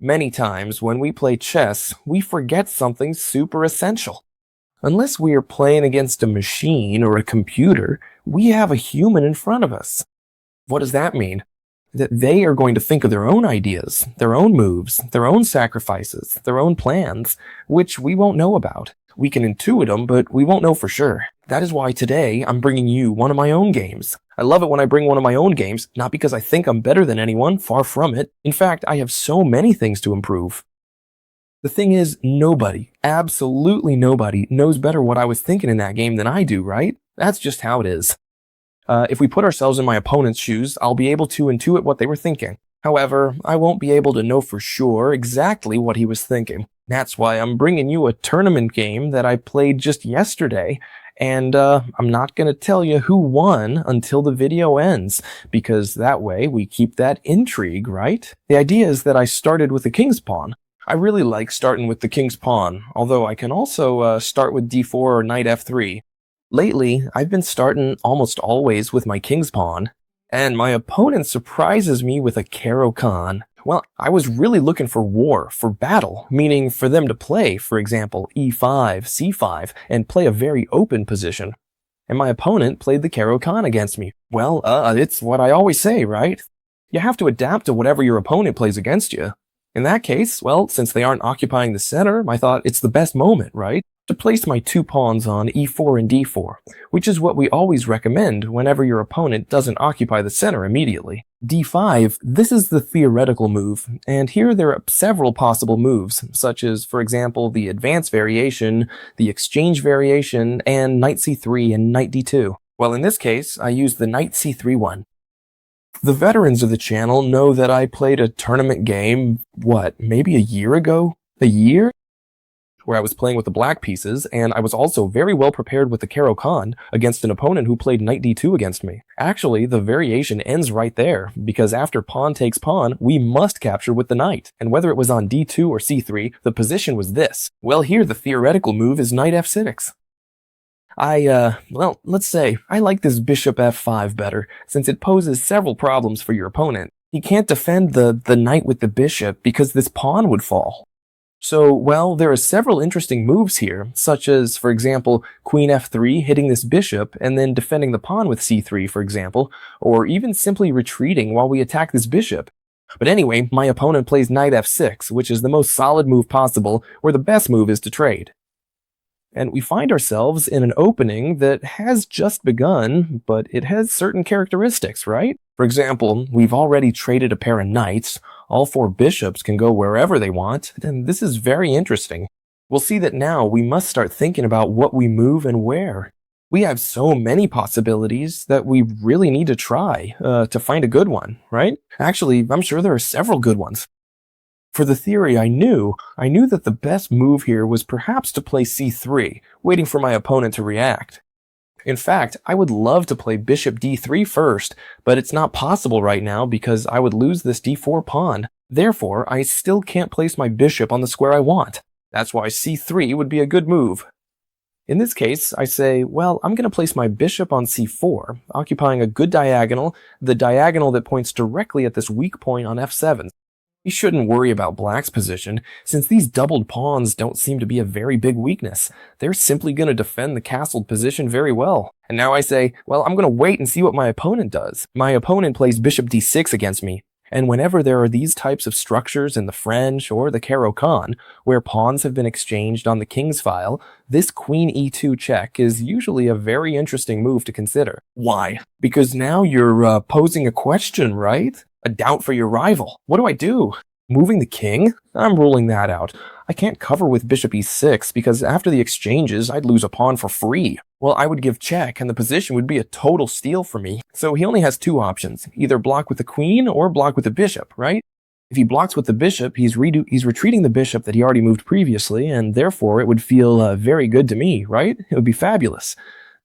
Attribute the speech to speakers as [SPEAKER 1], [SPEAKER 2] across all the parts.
[SPEAKER 1] Many times when we play chess, we forget something super essential. Unless we are playing against a machine or a computer, we have a human in front of us. What does that mean? That they are going to think of their own ideas, their own moves, their own sacrifices, their own plans, which we won't know about. We can intuit them, but we won't know for sure. That is why today I'm bringing you one of my own games. I love it when I bring one of my own games, not because I think I'm better than anyone, far from it. In fact, I have so many things to improve. The thing is, nobody, absolutely nobody, knows better what I was thinking in that game than I do, right? That's just how it is. If we put ourselves in my opponent's shoes, I'll be able to intuit what they were thinking. However, I won't be able to know for sure exactly what he was thinking. That's why I'm bringing you a tournament game that I played just yesterday, and I'm not going to tell you who won until the video ends, because that way we keep that intrigue, right? The idea is that I started with the king's pawn. I really like starting with the king's pawn, although I can also start with d4 or knight f3. Lately, I've been starting almost always with my king's pawn, and my opponent surprises me with a Caro-Kann. Well, I was really looking for war, for battle, meaning for them to play, for example, e5, c5, and play a very open position. And my opponent played the Caro-Kann against me. Well, it's what I always say, right? You have to adapt to whatever your opponent plays against you. In that case, well, since they aren't occupying the center, I thought it's the best moment, right? To place my two pawns on e4 and d4, which is what we always recommend whenever your opponent doesn't occupy the center immediately. d5, this is the theoretical move, and here there are several possible moves, such as, for example, the advance variation, the exchange variation, and knight c3 and knight d2. Well, in this case, I used the knight c3 one. The veterans of the channel know that I played a tournament game, maybe a year ago? A year? Where I was playing with the black pieces, and I was also very well prepared with the Caro-Kann against an opponent who played knight d2 against me. Actually, the variation ends right there, because after pawn takes pawn, we must capture with the knight. And whether it was on d2 or c3, the position was this. Well, here the theoretical move is knight f6. Let's say, I like this bishop f5 better, since it poses several problems for your opponent. He can't defend the knight with the bishop because this pawn would fall. So, well, there are several interesting moves here, such as, for example, queen f3 hitting this bishop and then defending the pawn with c3, for example, or even simply retreating while we attack this bishop. But anyway, my opponent plays knight f6, which is the most solid move possible, where the best move is to trade. And we find ourselves in an opening that has just begun, but it has certain characteristics, right? For example, we've already traded a pair of knights, all four bishops can go wherever they want, and this is very interesting. We'll see that now we must start thinking about what we move and where. We have so many possibilities that we really need to try to find a good one, right? Actually, I'm sure there are several good ones. For the theory I knew that the best move here was perhaps to play c3, waiting for my opponent to react. In fact, I would love to play bishop d3 first, but it's not possible right now because I would lose this d4 pawn. Therefore, I still can't place my bishop on the square I want. That's why c3 would be a good move. In this case, I say, well, I'm going to place my bishop on c4, occupying a good diagonal, the diagonal that points directly at this weak point on f7. You shouldn't worry about black's position, since these doubled pawns don't seem to be a very big weakness. They're simply going to defend the castled position very well. And now I say, well, I'm going to wait and see what my opponent does. My opponent plays bishop d6 against me. And whenever there are these types of structures in the French or the Caro-Kann, where pawns have been exchanged on the king's file, this queen e2 check is usually a very interesting move to consider. Why? Because now you're posing a question, right? A doubt for your rival. What do I do? Moving the king? I'm ruling that out. I can't cover with bishop e6 because after the exchanges, I'd lose a pawn for free. Well, I would give check and the position would be a total steal for me. So he only has two options, either block with the queen or block with the bishop, right? If he blocks with the bishop, he's retreating the bishop that he already moved previously, and therefore it would feel very good to me, right? It would be fabulous.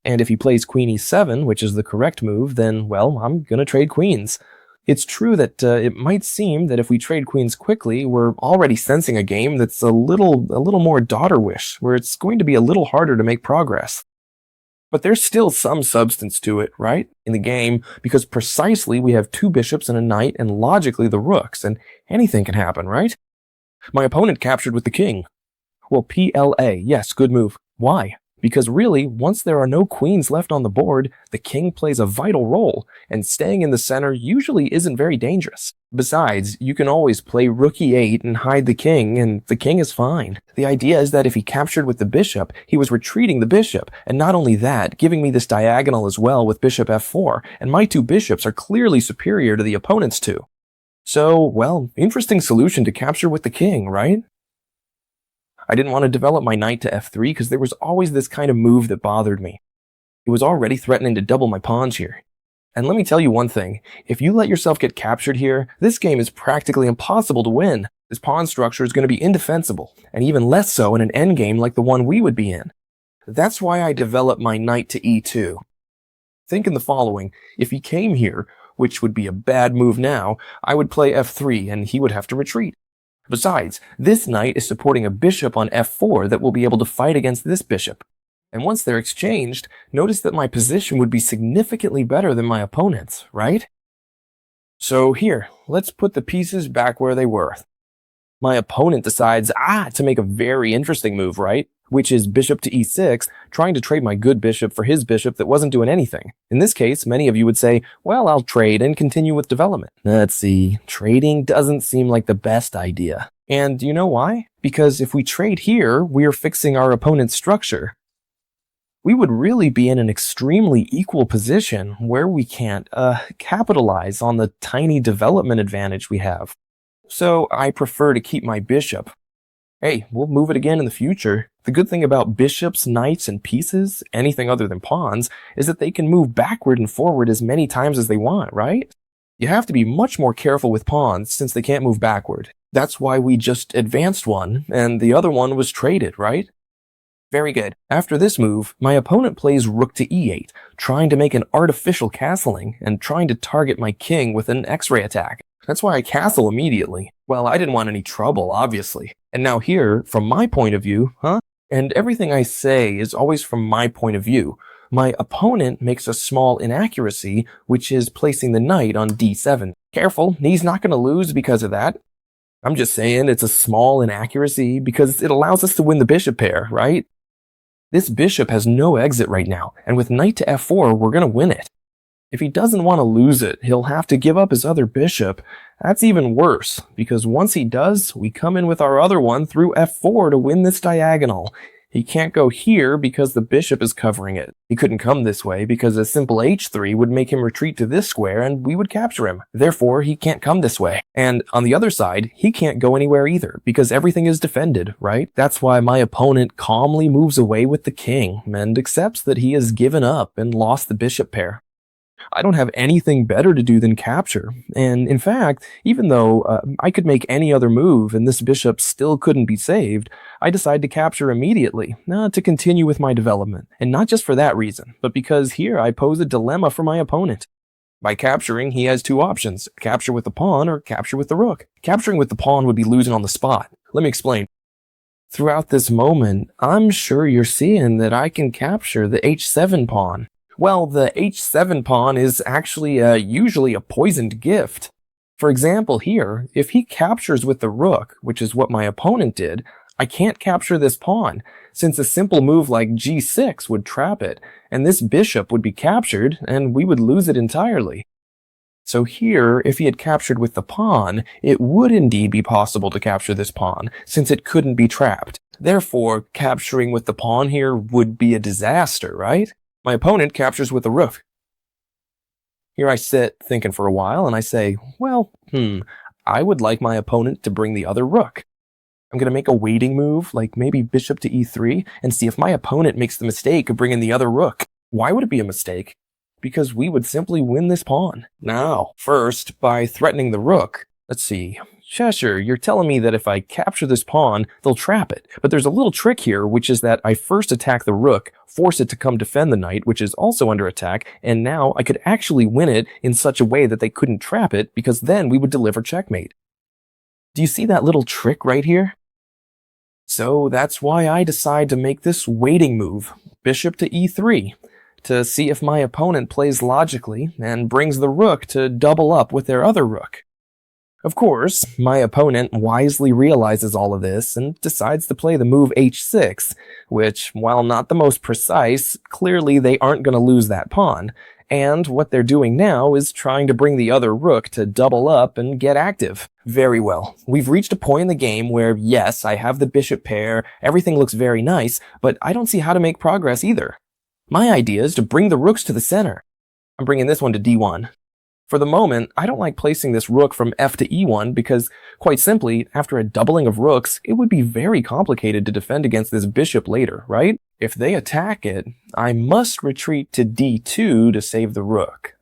[SPEAKER 1] And if he plays queen e7, which is the correct move, then, well, I'm gonna trade queens. It's true that it might seem that if we trade queens quickly, we're already sensing a game that's a little more daughter-wish, where it's going to be a little harder to make progress. But there's still some substance to it, right, in the game, because precisely we have two bishops and a knight and logically the rooks, and anything can happen, right? My opponent captured with the king. Well, PLA, yes, good move. Why? Because really, once there are no queens left on the board, the king plays a vital role, and staying in the center usually isn't very dangerous. Besides, you can always play rook e8 and hide the king, and the king is fine. The idea is that if he captured with the bishop, he was retreating the bishop, and not only that, giving me this diagonal as well with bishop f4, and my two bishops are clearly superior to the opponent's two. So, well, interesting solution to capture with the king, right? I didn't want to develop my knight to f3 because there was always this kind of move that bothered me. It was already threatening to double my pawns here. And let me tell you one thing, if you let yourself get captured here, this game is practically impossible to win. This pawn structure is going to be indefensible, and even less so in an endgame like the one we would be in. That's why I developed my knight to e2. Think in the following, if he came here, which would be a bad move now, I would play f3 and he would have to retreat. Besides, this knight is supporting a bishop on f4 that will be able to fight against this bishop. And once they're exchanged, notice that my position would be significantly better than my opponent's, right? So here, let's put the pieces back where they were. My opponent decides, to make a very interesting move, right? Which is bishop to e6, trying to trade my good bishop for his bishop that wasn't doing anything. In this case, many of you would say, well, I'll trade and continue with development. Let's see, trading doesn't seem like the best idea. And you know why? Because if we trade here, we're fixing our opponent's structure. We would really be in an extremely equal position where we can't capitalize on the tiny development advantage we have. So I prefer to keep my bishop. Hey, we'll move it again in the future. The good thing about bishops, knights, and pieces, anything other than pawns, is that they can move backward and forward as many times as they want, right? You have to be much more careful with pawns since they can't move backward. That's why we just advanced one, and the other one was traded, right? Very good. After this move, my opponent plays rook to e8, trying to make an artificial castling and trying to target my king with an x-ray attack. That's why I castle immediately. Well, I didn't want any trouble, obviously. And now here, from my point of view, and everything I say is always from my point of view, my opponent makes a small inaccuracy, which is placing the knight on d7. Careful, he's not going to lose because of that. I'm just saying it's a small inaccuracy because it allows us to win the bishop pair, right? This bishop has no exit right now, and with knight to f4, we're going to win it. If he doesn't want to lose it, he'll have to give up his other bishop. That's even worse, because once he does, we come in with our other one through f4 to win this diagonal. He can't go here because the bishop is covering it. He couldn't come this way because a simple h3 would make him retreat to this square and we would capture him. Therefore, he can't come this way. And on the other side, he can't go anywhere either because everything is defended, right? That's why my opponent calmly moves away with the king and accepts that he has given up and lost the bishop pair. I don't have anything better to do than capture, and in fact, even though I could make any other move and this bishop still couldn't be saved, I decide to capture immediately, to continue with my development, and not just for that reason, but because here I pose a dilemma for my opponent. By capturing, he has two options, capture with the pawn or capture with the rook. Capturing with the pawn would be losing on the spot. Let me explain. Throughout this moment, I'm sure you're seeing that I can capture the h7 pawn. Well, the h7 pawn is actually usually a poisoned gift. For example here, if he captures with the rook, which is what my opponent did, I can't capture this pawn, since a simple move like g6 would trap it, and this bishop would be captured, and we would lose it entirely. So here, if he had captured with the pawn, it would indeed be possible to capture this pawn, since it couldn't be trapped. Therefore, capturing with the pawn here would be a disaster, right? My opponent captures with the rook. Here I sit, thinking for a while, and I say, well, I would like my opponent to bring the other rook. I'm going to make a waiting move, like maybe bishop to e3, and see if my opponent makes the mistake of bringing the other rook. Why would it be a mistake? Because we would simply win this pawn. Now, first, by threatening the rook, let's see. Cheshire, you're telling me that if I capture this pawn, they'll trap it. But there's a little trick here, which is that I first attack the rook, force it to come defend the knight, which is also under attack, and now I could actually win it in such a way that they couldn't trap it, because then we would deliver checkmate. Do you see that little trick right here? So that's why I decide to make this waiting move, bishop to e3, to see if my opponent plays logically and brings the rook to double up with their other rook. Of course, my opponent wisely realizes all of this and decides to play the move h6, which, while not the most precise, clearly they aren't going to lose that pawn. And what they're doing now is trying to bring the other rook to double up and get active. Very well. We've reached a point in the game where, yes, I have the bishop pair, everything looks very nice, but I don't see how to make progress either. My idea is to bring the rooks to the center. I'm bringing this one to d1. For the moment, I don't like placing this rook from f to e1 because, quite simply, after a doubling of rooks, it would be very complicated to defend against this bishop later, right? If they attack it, I must retreat to d2 to save the rook.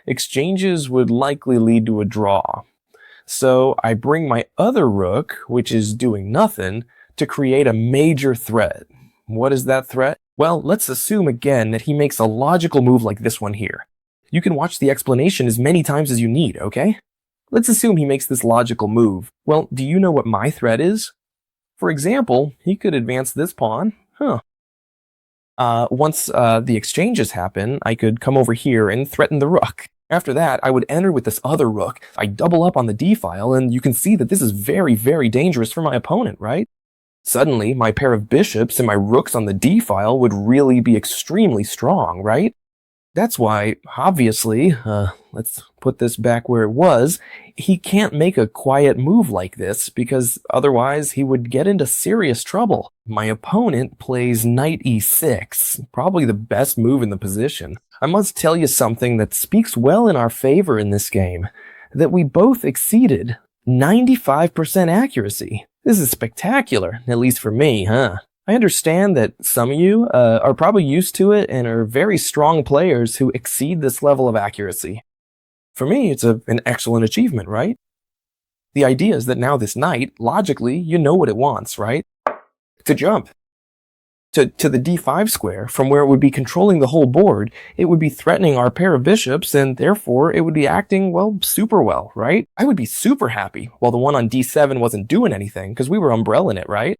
[SPEAKER 1] Exchanges would likely lead to a draw. So I bring my other rook, which is doing nothing, to create a major threat. What is that threat? Well, let's assume again that he makes a logical move like this one here. You can watch the explanation as many times as you need, okay? Let's assume he makes this logical move. Well, do you know what my threat is? For example, he could advance this pawn. Once the exchanges happen, I could come over here and threaten the rook. After that, I would enter with this other rook. I double up on the d-file, and you can see that this is very, very dangerous for my opponent, right? Suddenly, my pair of bishops and my rooks on the d-file would really be extremely strong, right? That's why, obviously, let's put this back where it was, he can't make a quiet move like this because otherwise he would get into serious trouble. My opponent plays knight e6, probably the best move in the position. I must tell you something that speaks well in our favor in this game, that we both exceeded 95% accuracy. This is spectacular, at least for me, huh? I understand that some of you are probably used to it and are very strong players who exceed this level of accuracy. For me, it's an excellent achievement, right? The idea is that now this knight, logically, you know what it wants, right? To jump. To the d5 square, from where it would be controlling the whole board, it would be threatening our pair of bishops, and therefore it would be acting, well, super well, right? I would be super happy, while the one on d7 wasn't doing anything, because we were umbrelling it, right?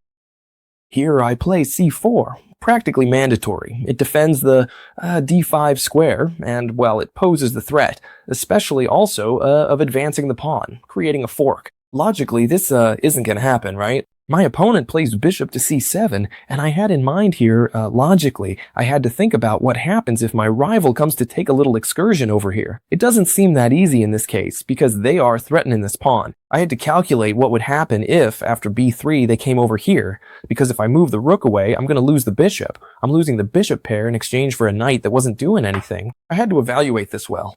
[SPEAKER 1] Here I play c4, practically mandatory. It defends the d5 square, and, well, it poses the threat, especially also of advancing the pawn, creating a fork. Logically, this isn't going to happen, right? My opponent plays bishop to c7, and I had in mind here, logically, I had to think about what happens if my rival comes to take a little excursion over here. It doesn't seem that easy in this case, because they are threatening this pawn. I had to calculate what would happen if, after b3, they came over here, because if I move the rook away, I'm going to lose the bishop. I'm losing the bishop pair in exchange for a knight that wasn't doing anything. I had to evaluate this well.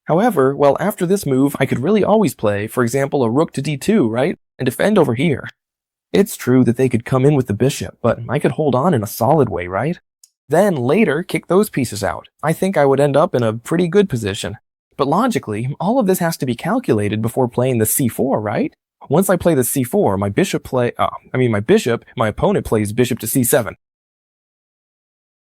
[SPEAKER 1] However, well, after this move, I could really always play, for example, a rook to d2, right? And defend over here. It's true that they could come in with the bishop, but I could hold on in a solid way, right? Then later, kick those pieces out. I think I would end up in a pretty good position. But logically, all of this has to be calculated before playing the c4, right? Once I play the c4, my opponent plays bishop to c7.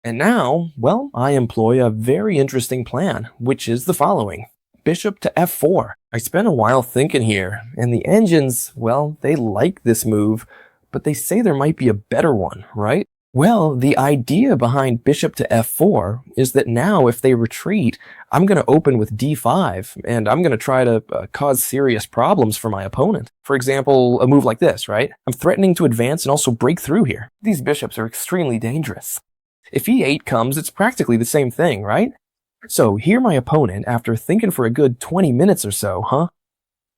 [SPEAKER 1] And now, well, I employ a very interesting plan, which is the following. Bishop to f4. I spent a while thinking here, and the engines, well, they like this move, but they say there might be a better one, right? Well, the idea behind bishop to f4 is that now if they retreat, I'm going to open with d5, and I'm going to try to cause serious problems for my opponent. For example, a move like this, right? I'm threatening to advance and also break through here. These bishops are extremely dangerous. If e8 comes, it's practically the same thing, right? So here my opponent, after thinking for a good 20 minutes or so,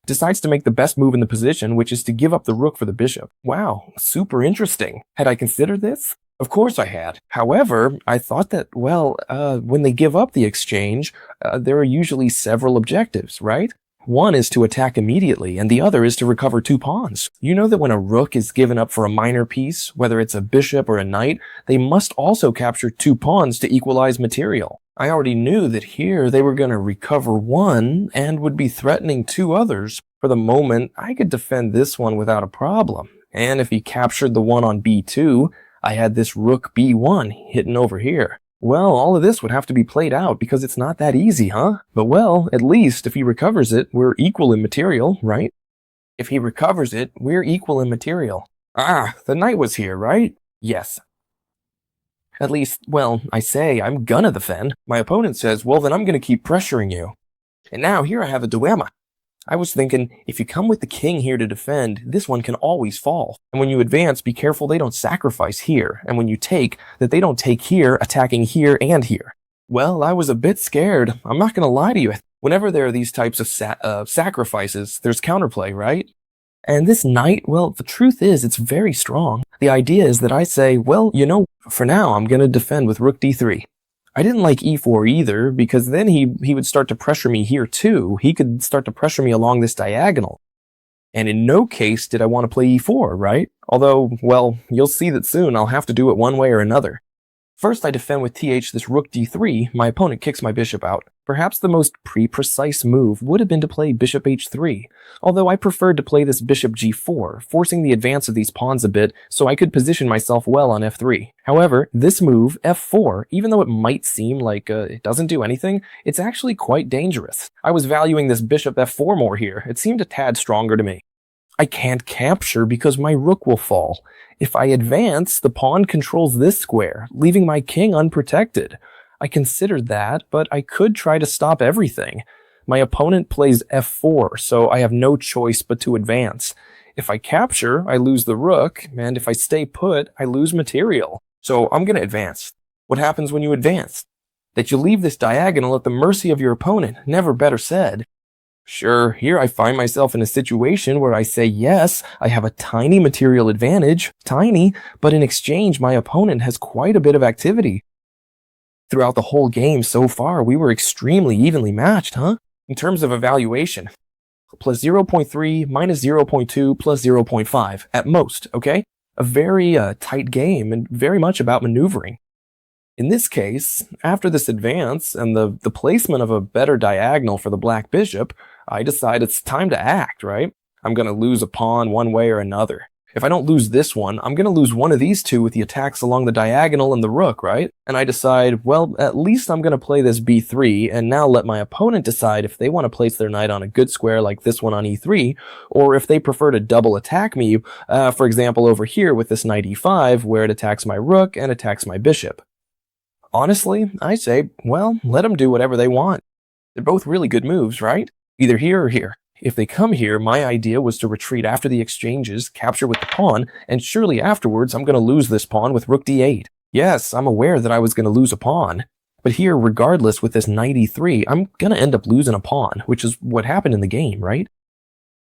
[SPEAKER 1] decides to make the best move in the position, which is to give up the rook for the bishop. Wow, super interesting. Had I considered this? Of course I had. However, I thought that, well, when they give up the exchange, there are usually several objectives, right? One is to attack immediately, and the other is to recover 2 pawns. You know that when a rook is given up for a minor piece, whether it's a bishop or a knight, they must also capture 2 pawns to equalize material. I already knew that here they were going to recover 1 and would be threatening 2 others. For the moment, I could defend this one without a problem. And if he captured the one on b2, I had this rook b1 hidden over here. Well, all of this would have to be played out because it's not that easy, huh? But well, at least if he recovers it, we're equal in material, right? If he recovers it, we're equal in material. Ah, the knight was here, right? Yes. At least, well, I say I'm gonna defend. My opponent says, well, then I'm gonna keep pressuring you. And now here I have a dilemma. I was thinking, if you come with the king here to defend, this one can always fall. And when you advance, be careful they don't sacrifice here. And when you take, that they don't take here, attacking here and here. Well, I was a bit scared. I'm not gonna lie to you. Whenever there are these types of sacrifices, there's counterplay, right? And this knight, well, the truth is, it's very strong. The idea is that I say, well, for now, I'm gonna defend with rook d3. I didn't like e4 either, because then he would start to pressure me here too. He could start to pressure me along this diagonal. And in no case did I want to play e4, right? Although, well, you'll see that soon I'll have to do it one way or another. First I defend with th this rook d3, my opponent kicks my bishop out. Perhaps the most precise move would have been to play bishop h3, although I preferred to play this bishop g4, forcing the advance of these pawns a bit so I could position myself well on f3. However, this move, f4, even though it might seem like it doesn't do anything, it's actually quite dangerous. I was valuing this bishop f4 more here. It seemed a tad stronger to me. I can't capture because my rook will fall. If I advance, the pawn controls this square, leaving my king unprotected. I considered that, but I could try to stop everything. My opponent plays f4, so I have no choice but to advance. If I capture, I lose the rook, and if I stay put, I lose material. So I'm gonna advance. What happens when you advance? That you leave this diagonal at the mercy of your opponent, never better said. Sure, here I find myself in a situation where I say yes, I have a tiny material advantage, tiny, but in exchange my opponent has quite a bit of activity. Throughout the whole game so far, we were extremely evenly matched, huh? In terms of evaluation, plus 0.3, minus 0.2, plus 0.5, at most, okay? A very tight game and very much about maneuvering. In this case, after this advance and the placement of a better diagonal for the black bishop, I decide it's time to act, right? I'm gonna lose a pawn one way or another. If I don't lose this one, I'm gonna lose one of these two with the attacks along the diagonal and the rook, right? And I decide, well, at least I'm gonna play this b3 and now let my opponent decide if they want to place their knight on a good square like this one on e3, or if they prefer to double attack me, for example over here with this knight e5 where it attacks my rook and attacks my bishop. Honestly, I say, well, let them do whatever they want. They're both really good moves, right? Either here or here. If they come here, my idea was to retreat after the exchanges, capture with the pawn, and surely afterwards I'm going to lose this pawn with rook d8. Yes, I'm aware that I was going to lose a pawn, but here, regardless with this knight e3, I'm going to end up losing a pawn, which is what happened in the game, right?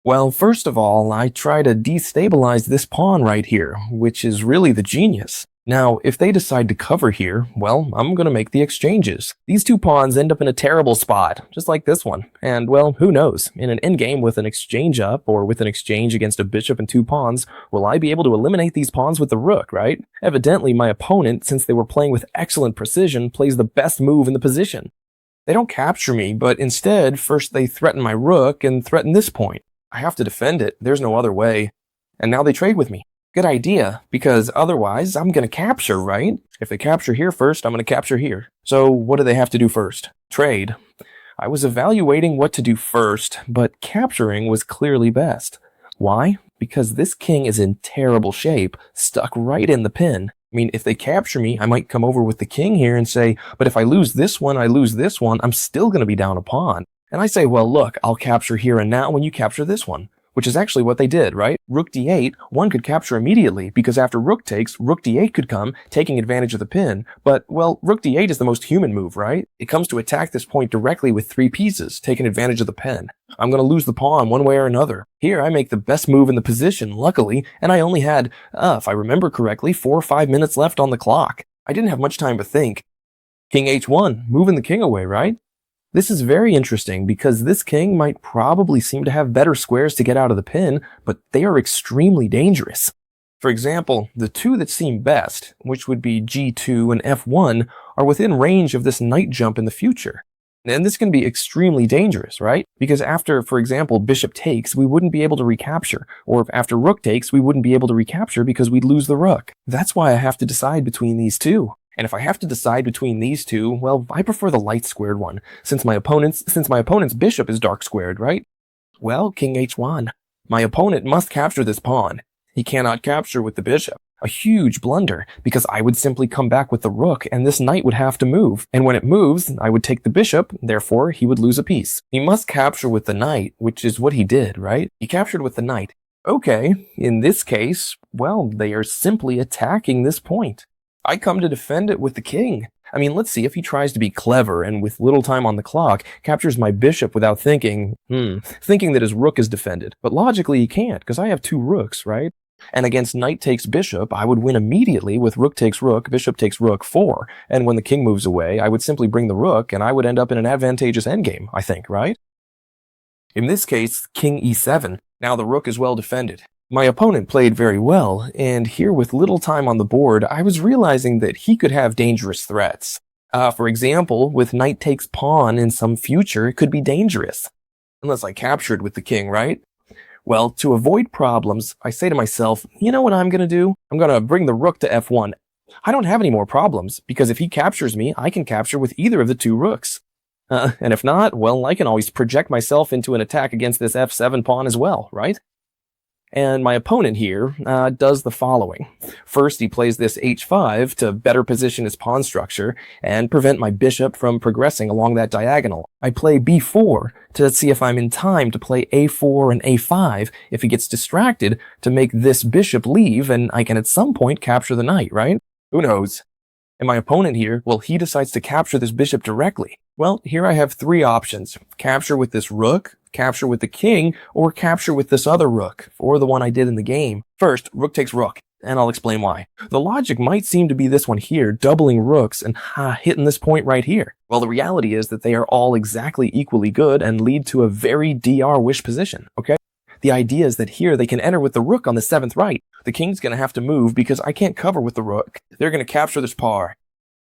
[SPEAKER 1] Well, first of all, I try to destabilize this pawn right here, which is really the genius. Now, if they decide to cover here, well, I'm gonna make the exchanges. These two pawns end up in a terrible spot, just like this one. And, well, who knows? In an endgame with an exchange up, or with an exchange against a bishop and two pawns, will I be able to eliminate these pawns with the rook, right? Evidently, my opponent, since they were playing with excellent precision, plays the best move in the position. They don't capture me, but instead, first they threaten my rook and threaten this point. I have to defend it, there's no other way. And now they trade with me. Good idea, because otherwise I'm gonna capture, right? If they capture here first, I'm gonna capture here. So what do they have to do first? Trade. I was evaluating what to do first, but capturing was clearly best. Why? Because this king is in terrible shape, stuck right in the pin. I mean, if they capture me, I might come over with the king here and say, but if I lose this one, I lose this one, I'm still gonna be down a pawn. And I say, well, look, I'll capture here and now when you capture this one. Which is actually what they did, right? Rook d8, one could capture immediately, because after rook takes, rook d8 could come, taking advantage of the pin. But, well, rook d8 is the most human move, right? It comes to attack this point directly with 3 pieces, taking advantage of the pin. I'm gonna lose the pawn one way or another. Here, I make the best move in the position, luckily, and I only had, if I remember correctly, 4 or 5 minutes left on the clock. I didn't have much time to think. King h1, moving the king away, right? This is very interesting because this king might probably seem to have better squares to get out of the pin, but they are extremely dangerous. For example, the two that seem best, which would be g2 and f1, are within range of this knight jump in the future. And this can be extremely dangerous, right? Because after, for example, bishop takes, we wouldn't be able to recapture. Or if after rook takes, we wouldn't be able to recapture because we'd lose the rook. That's why I have to decide between these two. And if I have to decide between these two, well, I prefer the light squared one, since my opponent's bishop is dark squared, right? Well, king h1. My opponent must capture this pawn. He cannot capture with the bishop. A huge blunder, because I would simply come back with the rook and this knight would have to move. And when it moves, I would take the bishop, therefore he would lose a piece. He must capture with the knight, which is what he did, right? He captured with the knight. Okay, in this case, well, they are simply attacking this point. I come to defend it with the king. I mean, let's see if he tries to be clever and with little time on the clock, captures my bishop without thinking that his rook is defended. But logically he can't, because I have two rooks, right? And against knight takes bishop, I would win immediately with rook takes rook, bishop takes rook 4. And when the king moves away, I would simply bring the rook and I would end up in an advantageous endgame, I think, right? In this case, king e7. Now the rook is well defended. My opponent played very well, and here with little time on the board, I was realizing that he could have dangerous threats. For example, with knight takes pawn in some future, it could be dangerous. Unless I captured with the king, right? Well, to avoid problems, I say to myself, you know what I'm going to do? I'm going to bring the rook to f1. I don't have any more problems, because if he captures me, I can capture with either of the two rooks. And if not, well, I can always project myself into an attack against this f7 pawn as well, right? And my opponent here does the following. First, he plays this h5 to better position his pawn structure and prevent my bishop from progressing along that diagonal. I play b4 to see if I'm in time to play a4 and a5 if he gets distracted to make this bishop leave and I can at some point capture the knight, right? Who knows? And my opponent here, well, he decides to capture this bishop directly. Well, here I have three options. Capture with this rook, capture with the king, or capture with this other rook, or the one I did in the game. First, rook takes rook, and I'll explain why. The logic might seem to be this one here, doubling rooks and hitting this point right here. Well, the reality is that they are all exactly equally good and lead to a very dr wish position, okay? The idea is that here they can enter with the rook on the 7th right. The king's going to have to move because I can't cover with the rook. They're going to capture this par.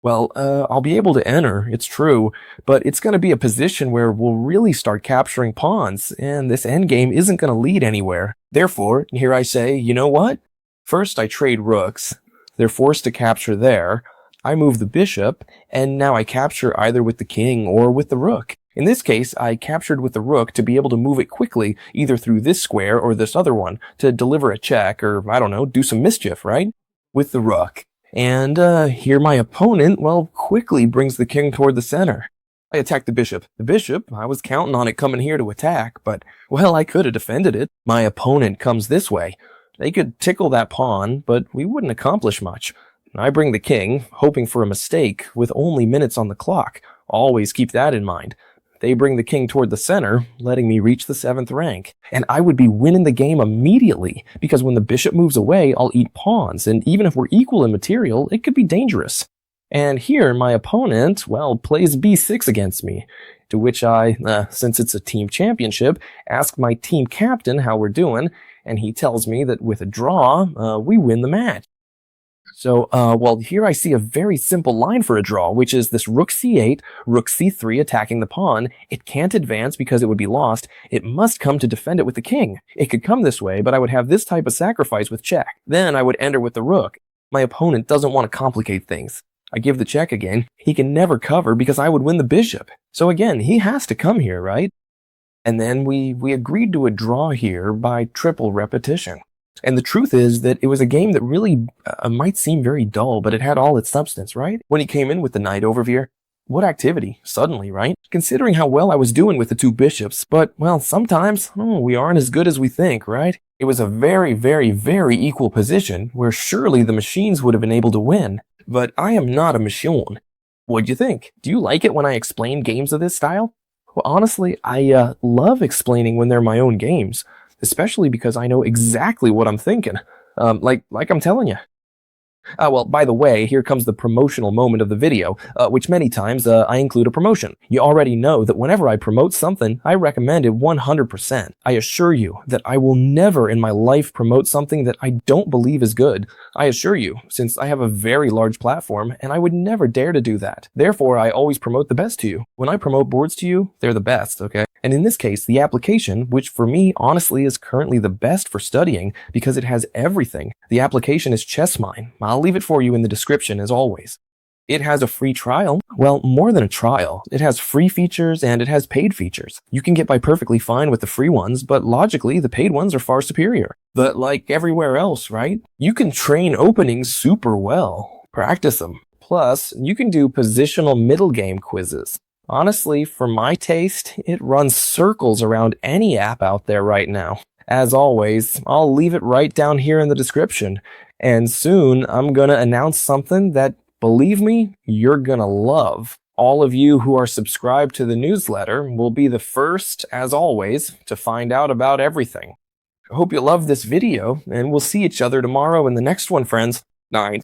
[SPEAKER 1] Well, I'll be able to enter, it's true, but it's going to be a position where we'll really start capturing pawns, and this endgame isn't going to lead anywhere. Therefore, here I say, you know what? First I trade rooks, they're forced to capture there, I move the bishop, and now I capture either with the king or with the rook. In this case, I captured with the rook to be able to move it quickly, either through this square or this other one, to deliver a check or, I don't know, do some mischief, right? With the rook. And here my opponent, well, quickly brings the king toward the center. I attack the bishop. The bishop, I was counting on it coming here to attack, but, well, I could have defended it. My opponent comes this way. They could tickle that pawn, but we wouldn't accomplish much. I bring the king, hoping for a mistake, with only minutes on the clock. Always keep that in mind. They bring the king toward the center, letting me reach the 7th rank. And I would be winning the game immediately, because when the bishop moves away, I'll eat pawns, and even if we're equal in material, it could be dangerous. And here, my opponent, well, plays b6 against me, to which I, since it's a team championship, ask my team captain how we're doing, and he tells me that with a draw, we win the match. So, well, here I see a very simple line for a draw, which is this rook c8, rook c3 attacking the pawn. It can't advance because it would be lost. It must come to defend it with the king. It could come this way, but I would have this type of sacrifice with check. Then I would enter with the rook. My opponent doesn't want to complicate things. I give the check again. He can never cover because I would win the bishop. So again, he has to come here, right? And then we agreed to a draw here by triple repetition. And the truth is that it was a game that really might seem very dull, but it had all its substance, right? When he came in with the knight over here, what activity, suddenly, right? Considering how well I was doing with the two bishops, but, well, sometimes we aren't as good as we think, right? It was a very, very, very equal position where surely the machines would have been able to win, but I am not a machine. What'd you think? Do you like it when I explain games of this style? Well, honestly, I love explaining when they're my own games. Especially because I know exactly what I'm thinking. Like I'm telling you. Well, by the way, here comes the promotional moment of the video, which many times I include a promotion. You already know that whenever I promote something, I recommend it 100%. I assure you that I will never in my life promote something that I don't believe is good. I assure you, since I have a very large platform, and I would never dare to do that. Therefore, I always promote the best to you. When I promote boards to you, they're the best, okay? And in this case, the application, which for me, honestly, is currently the best for studying because it has everything. The application is ChessMine. I'll leave it for you in the description as always. It has a free trial. Well, more than a trial. It has free features and it has paid features. You can get by perfectly fine with the free ones, but logically, the paid ones are far superior. But like everywhere else, right? You can train openings super well. Practice them. Plus, you can do positional middle game quizzes. Honestly, for my taste, it runs circles around any app out there right now. As always, I'll leave it right down here in the description. And soon, I'm gonna announce something that, believe me, you're gonna love. All of you who are subscribed to the newsletter will be the first, as always, to find out about everything. I hope you loved this video, and we'll see each other tomorrow in the next one, friends. 9.